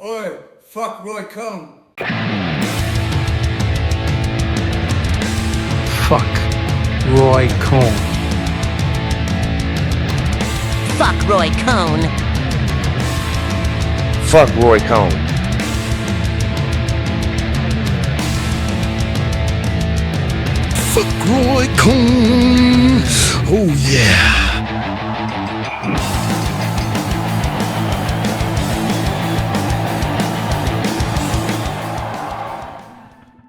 Oi, fuck Roy Cohn. Fuck Roy Cohn. Fuck Roy Cohn. Fuck Roy Cohn. Fuck Roy Cohn. Oh yeah.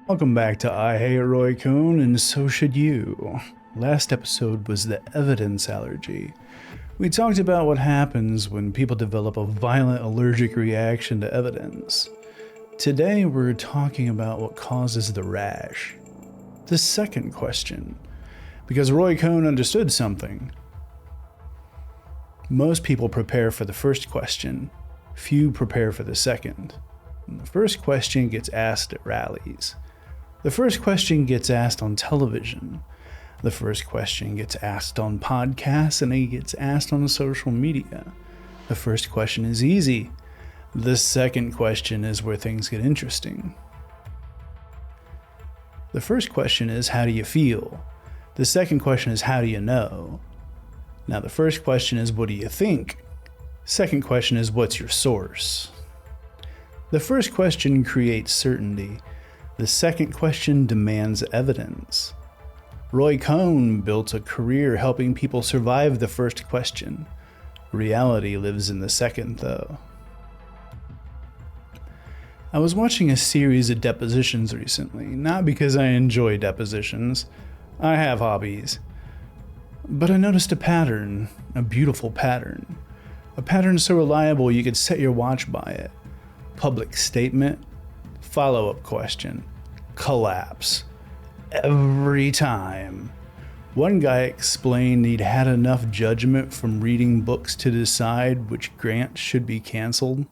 Welcome back to I Hate Roy Cohn, and so should you. Last episode was the evidence allergy. We talked about what happens when people develop a violent allergic reaction to evidence. Today we're talking about what causes the rash. The second question. Because Roy Cohn understood something. Most people prepare for the first question. Few prepare for the second. And the first question gets asked at rallies. The first question gets asked on television. The first question gets asked on podcasts, and it gets asked on social media. The first question is easy. The second question is where things get interesting. The first question is, how do you feel? The second question is, how do you know? Now, the first question is, what do you think? Second question is, what's your source? The first question creates certainty. The second question demands evidence. Roy Cohn built a career helping people survive the first question. Reality lives in the second, though. I was watching a series of depositions recently, not because I enjoy depositions. I have hobbies. But I noticed a pattern, a beautiful pattern. A pattern so reliable you could set your watch by it. Public statement, follow-up question, collapse. Every time. One guy explained he'd had enough judgment from reading books to decide which grants should be canceled.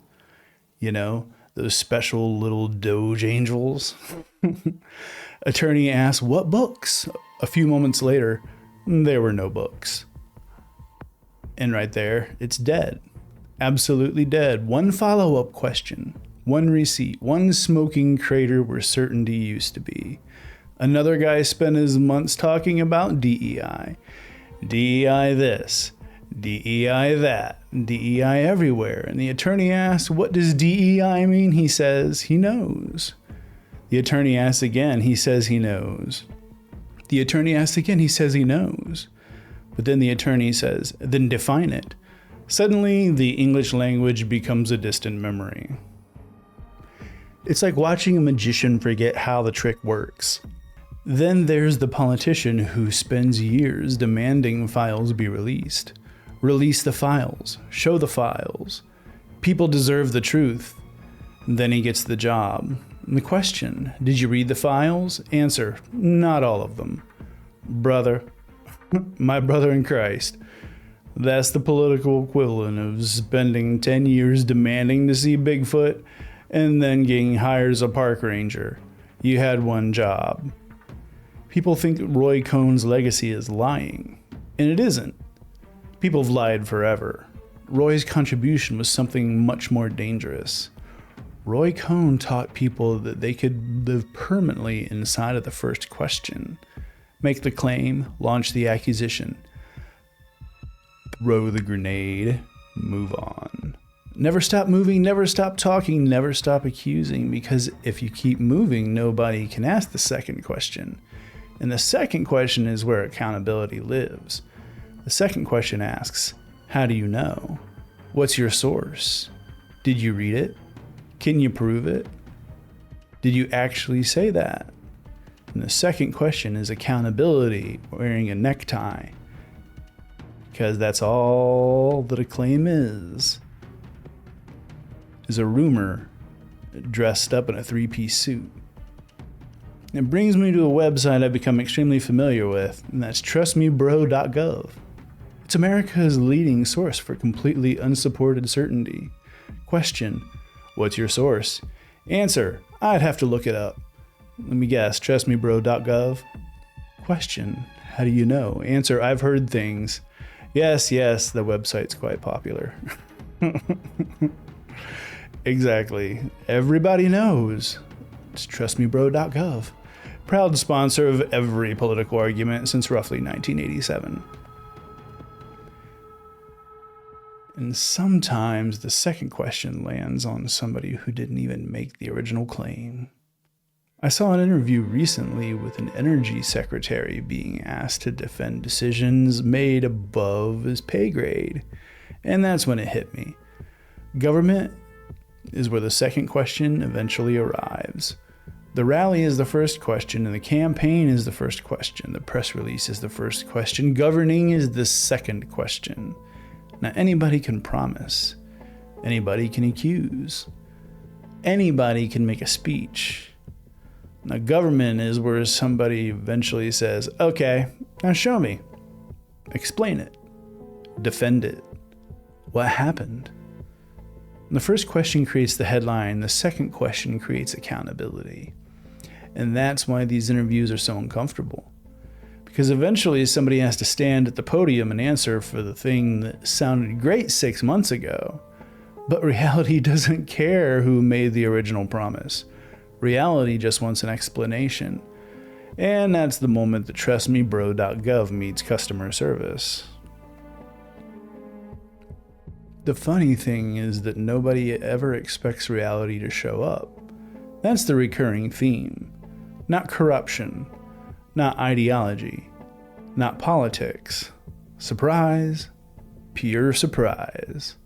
You know, those special little Doge angels. Attorney asked, what books? A few moments later, there were no books. And right there, it's dead. Absolutely dead. One follow-up question. One receipt. One smoking crater where certainty used to be. Another guy spent his months talking about DEI. DEI this. DEI that. DEI everywhere. And the attorney asks, what does DEI mean? He says he knows. The attorney asks again. He says he knows. The attorney asks again. He says he knows. But then the attorney says, then define it. Suddenly, the English language becomes a distant memory. It's like watching a magician forget how the trick works. Then there's the politician who spends years demanding files be released. Release the files. Show the files. People deserve the truth. Then he gets the job. And the question, did you read the files? Answer, not all of them. Brother, my brother in Christ. That's the political equivalent of spending 10 years demanding to see Bigfoot and then getting hired as a park ranger. You had one job. People think Roy Cohn's legacy is lying, and it isn't. People have lied forever. Roy's contribution was something much more dangerous. Roy Cohn taught people that they could live permanently inside of the first question. Make the claim, launch the accusation, throw the grenade, move on. Never stop moving, never stop talking, never stop accusing, because if you keep moving, nobody can ask the second question. And the second question is where accountability lives. The second question asks, how do you know? What's your source? Did you read it? Can you prove it? Did you actually say that? And the second question is accountability, wearing a necktie. Because that's all that a claim is a rumor dressed up in a three-piece suit. It brings me to a website I've become extremely familiar with, and that's TrustMeBro.gov. It's America's leading source for completely unsupported certainty. Question, what's your source? Answer, I'd have to look it up. Let me guess, TrustMeBro.gov? Question, how do you know? Answer, I've heard things. Yes, the website's quite popular. Exactly. Everybody knows. It's TrustMeBro.gov. Proud sponsor of every political argument since roughly 1987. And sometimes the second question lands on somebody who didn't even make the original claim. I saw an interview recently with an energy secretary being asked to defend decisions made above his pay grade. And that's when it hit me. Government is where the second question eventually arrives. The rally is the first question, and the campaign is the first question. The press release is the first question. Governing is the second question. Now, anybody can promise. Anybody can accuse. Anybody can make a speech. Now, government is where somebody eventually says, okay, now show me. Explain it. Defend it. What happened? The first question creates the headline. The second question creates accountability. And that's why these interviews are so uncomfortable. Because eventually somebody has to stand at the podium and answer for the thing that sounded great 6 months ago. But reality doesn't care who made the original promise. Reality just wants an explanation. And that's the moment that TrustMeBro.gov meets customer service. The funny thing is that nobody ever expects reality to show up. That's the recurring theme. Not corruption. Not ideology. Not politics. Surprise. Pure surprise.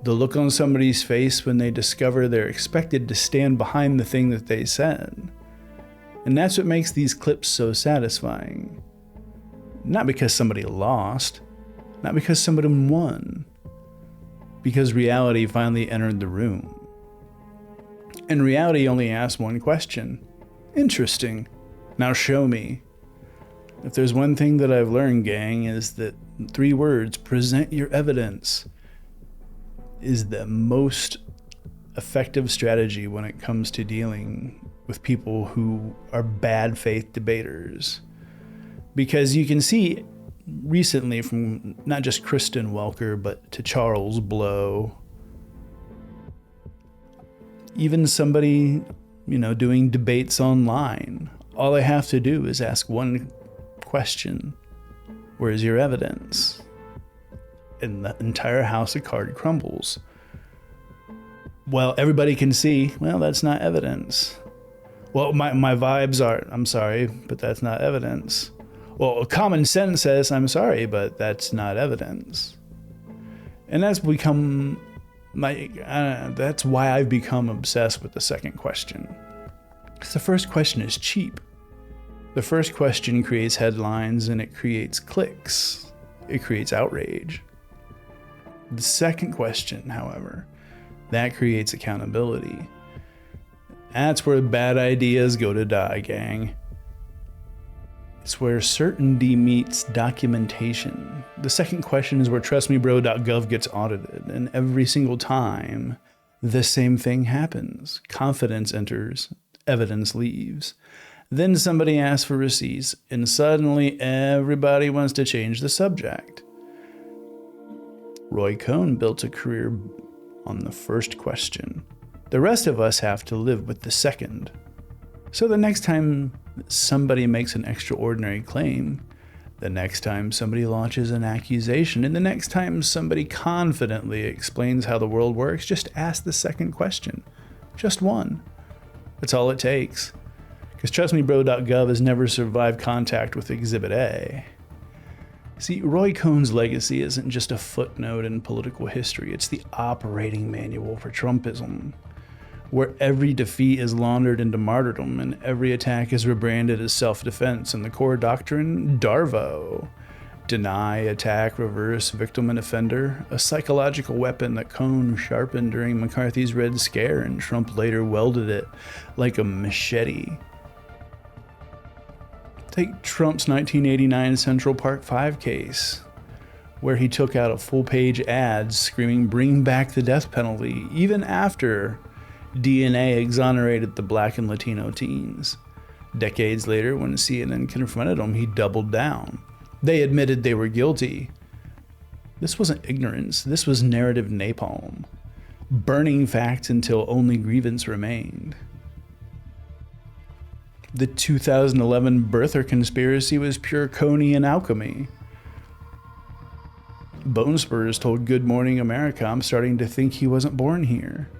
The look on somebody's face when they discover they're expected to stand behind the thing that they said. And that's what makes these clips so satisfying. Not because somebody lost. Not because somebody won. Because reality finally entered the room. And reality only asked one question. Interesting. Now show me. If there's one thing that I've learned, gang, is that 3 words, present your evidence, is the most effective strategy when it comes to dealing with people who are bad faith debaters. Because you can see recently from not just Kristen Welker, but to Charles Blow, even somebody, doing debates online, all they have to do is ask one question. Where's your evidence? And the entire house of cards crumbles. Well, everybody can see, well, that's not evidence. Well, my vibes are, I'm sorry, but that's not evidence. Well, common sense says, I'm sorry, but that's not evidence. And that's become that's why I've become obsessed with the second question. Because the first question is cheap. The first question creates headlines and it creates clicks. It creates outrage. The second question, however, that creates accountability. That's where bad ideas go to die, gang. It's where certainty meets documentation. The second question is where TrustMeBro.gov gets audited, and every single time, the same thing happens. Confidence enters, evidence leaves. Then somebody asks for receipts, and suddenly everybody wants to change the subject. Roy Cohn built a career on the first question. The rest of us have to live with the second. So the next time somebody makes an extraordinary claim, the next time somebody launches an accusation, and the next time somebody confidently explains how the world works, just ask the second question. Just one. That's all it takes. Because TrustMeBro.gov has never survived contact with Exhibit A. See, Roy Cohn's legacy isn't just a footnote in political history, it's the operating manual for Trumpism, where every defeat is laundered into martyrdom and every attack is rebranded as self-defense, and the core doctrine, DARVO. Deny, attack, reverse, victim, and offender, a psychological weapon that Cohn sharpened during McCarthy's Red Scare, and Trump later welded it like a machete. Take Trump's 1989 Central Park 5 case, where he took out a full-page ad screaming, "Bring back the death penalty," even after DNA exonerated the Black and Latino teens. Decades later, when CNN confronted him, he doubled down. They admitted they were guilty. This wasn't ignorance, this was narrative napalm. burning facts until only grievance remained. The 2011 birther conspiracy was pure Cohnian alchemy. Bone Spurs told Good Morning America, "I'm starting to think he wasn't born here,"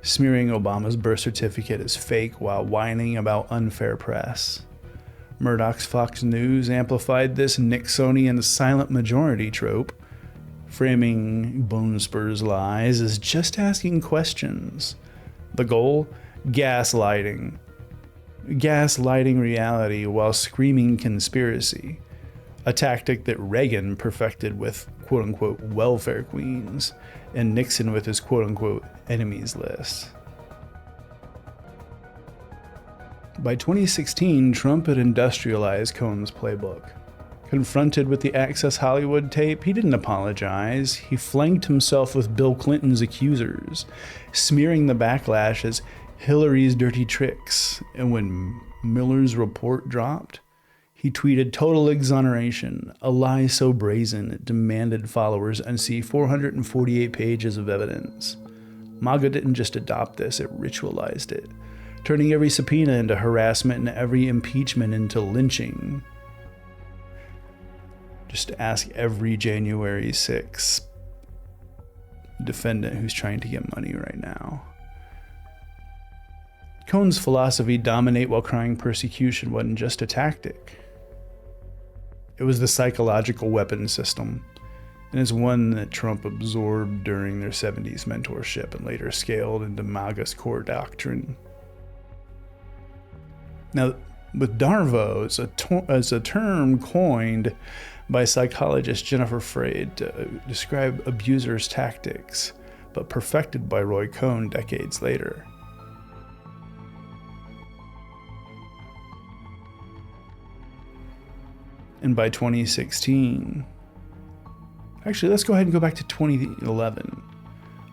smearing Obama's birth certificate as fake while whining about unfair press. Murdoch's Fox News amplified this Nixonian silent majority trope, framing Bone Spurs' lies as just asking questions. The goal? Gaslighting. Gaslighting reality while screaming conspiracy. A tactic that Reagan perfected with quote-unquote welfare queens and Nixon with his quote-unquote enemies list. By 2016, Trump had industrialized Cohn's playbook. Confronted with the Access Hollywood tape, he didn't apologize. He flanked himself with Bill Clinton's accusers, smearing the backlash as Hillary's dirty tricks. And when Mueller's report dropped, he tweeted total exoneration, a lie so brazen it demanded followers unsee 448 pages of evidence. MAGA didn't just adopt this, it ritualized it, turning every subpoena into harassment and every impeachment into lynching. Just ask every January 6th defendant who's trying to get money right now. Cohn's philosophy, dominate while crying persecution, wasn't just a tactic. It was the psychological weapon system, and it's one that Trump absorbed during their 70s mentorship and later scaled into MAGA's core doctrine. Now, with Darvo as a term coined by psychologist Jennifer Freyd to describe abusers' tactics, but perfected by Roy Cohn decades later. And by 2016, actually, let's go ahead and go back to 2011.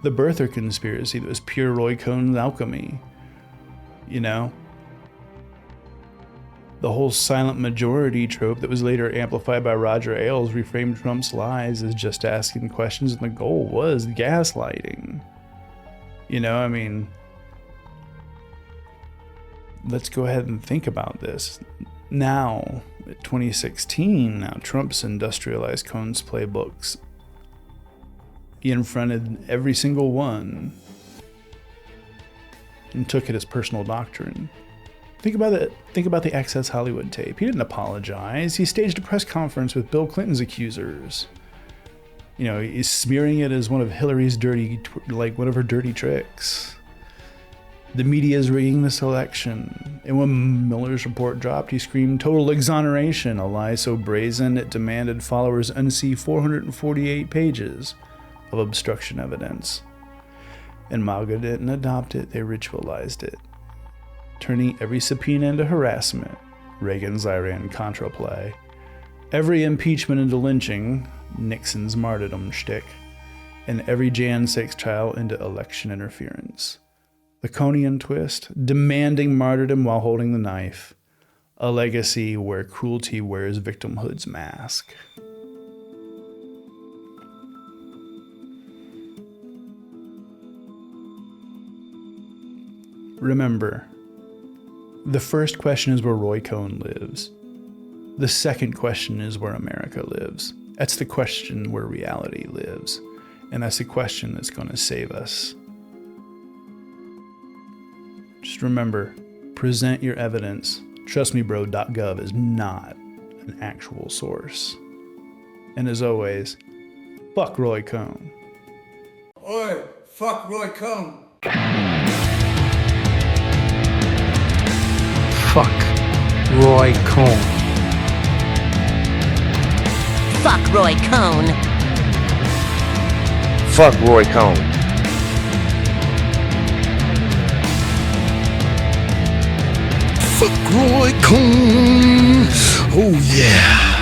The birther conspiracy that was pure Roy Cohn's alchemy. You know? The whole silent majority trope that was later amplified by Roger Ailes reframed Trump's lies as just asking questions, and the goal was gaslighting. You know, I mean, let's go ahead and think about this. Now, 2016, now Trump's industrialized Cohn's playbooks. He confronted every single one and took it as personal doctrine. Think about it. Think about the Access Hollywood tape. He didn't apologize. He staged a press conference with Bill Clinton's accusers. You know, he's smearing it as one of Hillary's one of her dirty tricks. The media is rigging this election. And when Mueller's report dropped, he screamed total exoneration, a lie so brazen it demanded followers unsee 448 pages of obstruction evidence. And MAGA didn't adopt it, they ritualized it, turning every subpoena into harassment, Reagan's Iran-Contra play, every impeachment into lynching, Nixon's martyrdom shtick, and every Jan 6 trial into election interference. The Cohnian twist, demanding martyrdom while holding the knife, a legacy where cruelty wears victimhood's mask. Remember, the first question is where Roy Cohn lives. The second question is where America lives. That's the question where reality lives. And that's the question that's going to save us. Just remember, present your evidence. TrustMeBro.gov is not an actual source. And as always, fuck Roy Cohn. Oi, fuck Roy Cohn. Fuck Roy Cohn. Fuck Roy Cohn. Fuck Roy Cohn. Fuck Roy Cohn. Oh yeah.